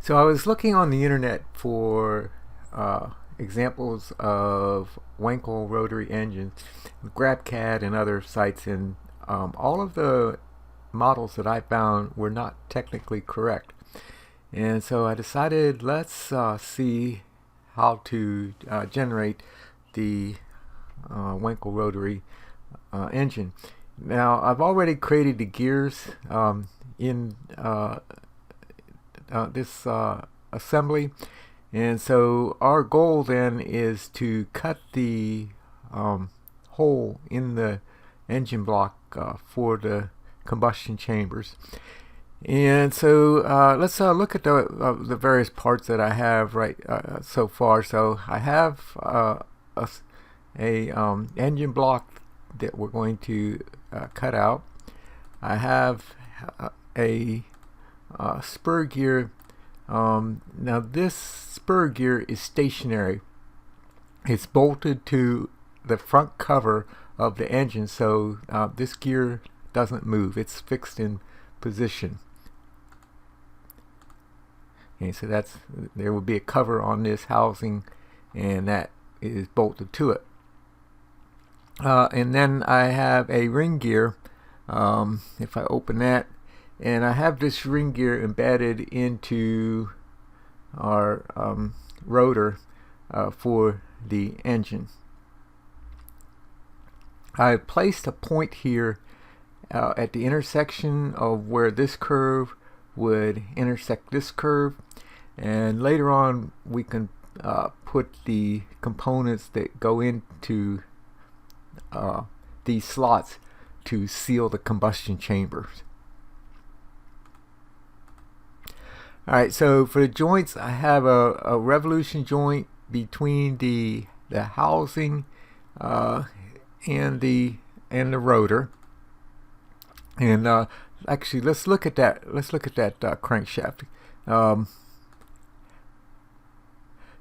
So I was looking on the internet for examples of Wankel rotary engines, GrabCAD and other sites, and all of the models that I found were not technically correct. And so I decided let's see how to generate the Wankel rotary engine. Now I've already created the gears in this assembly, and so our goal then is to cut the hole in the engine block for the combustion chambers. And so let's look at the various parts that I have right so far. So I have a engine block that we're going to cut out. I have a spur gear. Now this spur gear is stationary. It's bolted to the front cover of the engine, so this gear doesn't move. It's fixed in position. Okay, so there will be a cover on this housing, and that is bolted to it. And then I have a ring gear. If I open that, and I have this ring gear embedded into our rotor for the engine. I placed a point here at the intersection of where this curve would intersect this curve, and later on we can put the components that go into these slots to seal the combustion chambers. Alright, so for the joints, I have a revolution joint between the housing and the rotor. And actually, let's look at that. Let's look at that crankshaft.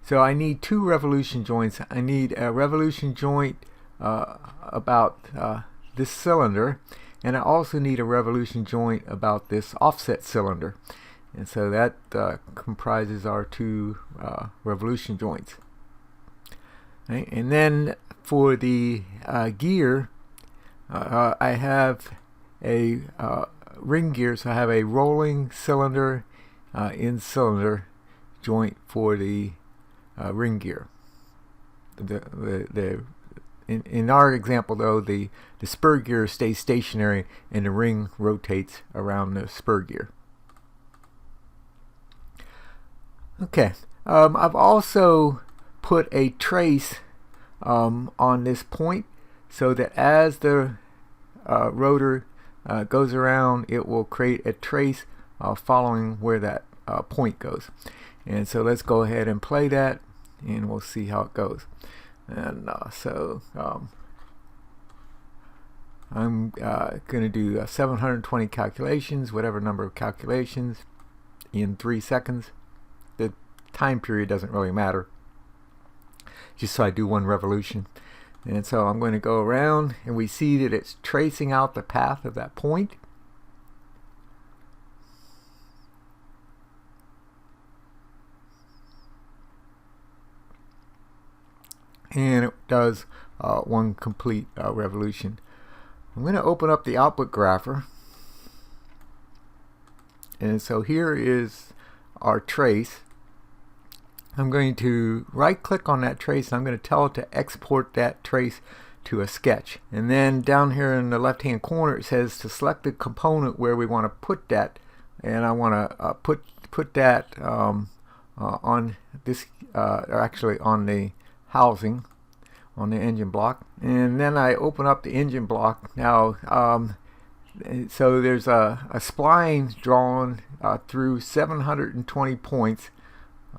So I need two revolution joints. I need a revolution joint about this cylinder, and I also need a revolution joint about this offset cylinder. And so that comprises our two revolution joints. Right? And then for the gear, I have a ring gear, so I have a rolling cylinder in cylinder joint for the ring gear. In our example, though, the spur gear stays stationary and the ring rotates around the spur gear. Okay, I've also put a trace on this point so that as the rotor goes around, it will create a trace following where that point goes. And so let's go ahead and play that, and we'll see how it goes. And I'm going to do 720 calculations, whatever number of calculations, in 3 seconds. The time period doesn't really matter, just so I do one revolution. And so I'm going to go around, and we see that it's tracing out the path of that point. And it does one complete revolution. I'm going to open up the output grapher. And so here is our trace. I'm going to right click on that trace, and I'm going to tell it to export that trace to a sketch. And then down here in the left hand corner it says to select the component where we want to put that, and I want to put that on this or actually on the housing on the engine block. And then I open up the engine block. Now so there's a spline drawn through 720 points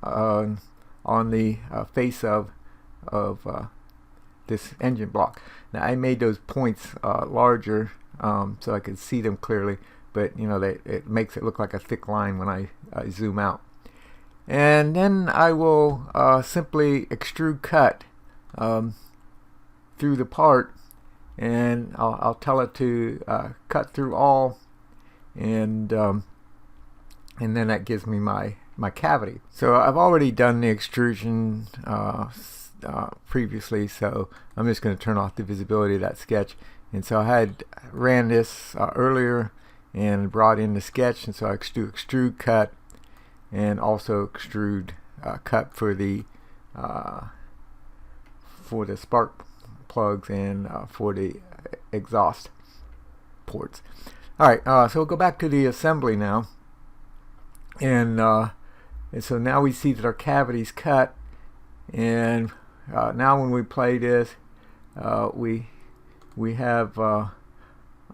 on the face of this engine block. Now I made those points larger so I could see them clearly, but you know, it makes it look like a thick line when I zoom out. And then I will simply extrude cut through the part, and I'll tell it to cut through all, and then that gives me my my cavity. So I've already done the extrusion previously, so I'm just going to turn off the visibility of that sketch. And so I had ran this earlier and brought in the sketch, and so I extrude cut and also extrude cut for the spark plugs and for the exhaust ports. Alright, so we'll go back to the assembly now, and so now we see that our cavity's cut, and now when we play this, we have a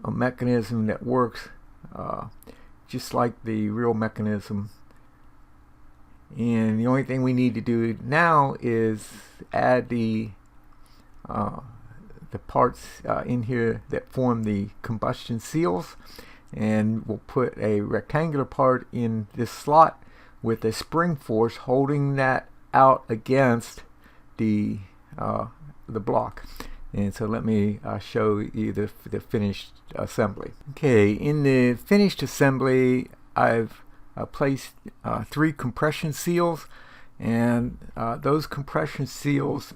mechanism that works just like the real mechanism. And the only thing we need to do now is add the parts in here that form the combustion seals, and we'll put a rectangular part in this slot with a spring force holding that out against the block. And so let me show you the finished assembly. Okay, in the finished assembly, I've placed 3 compression seals, and those compression seals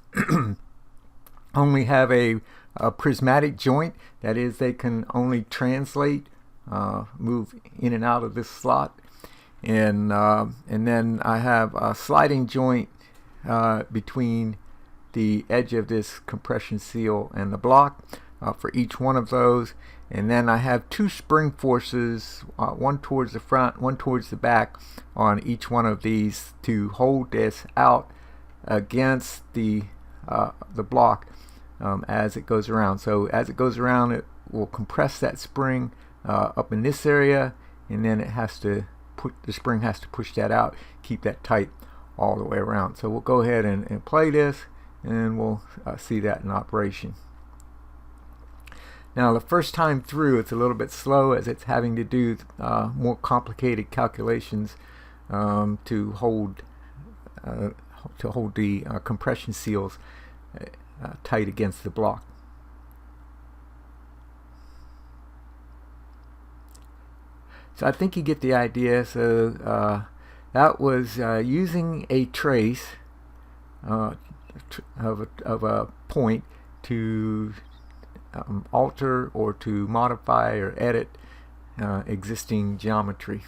only have a prismatic joint. That is, they can only translate, move in and out of this slot, and then I have a sliding joint between the edge of this compression seal and the block for each one of those. And then I have 2 spring forces, one towards the front, one towards the back, on each one of these to hold this out against the block as it goes around. So as it goes around, it will compress that spring up in this area, and then the spring has to push that out, keep that tight all the way around. So we'll go ahead and play this, and we'll see that in operation. Now, the first time through, it's a little bit slow, as it's having to do more complicated calculations to hold the compression seals tight against the block. So I think you get the idea. So that was using a trace of a point to alter or to modify or edit existing geometry.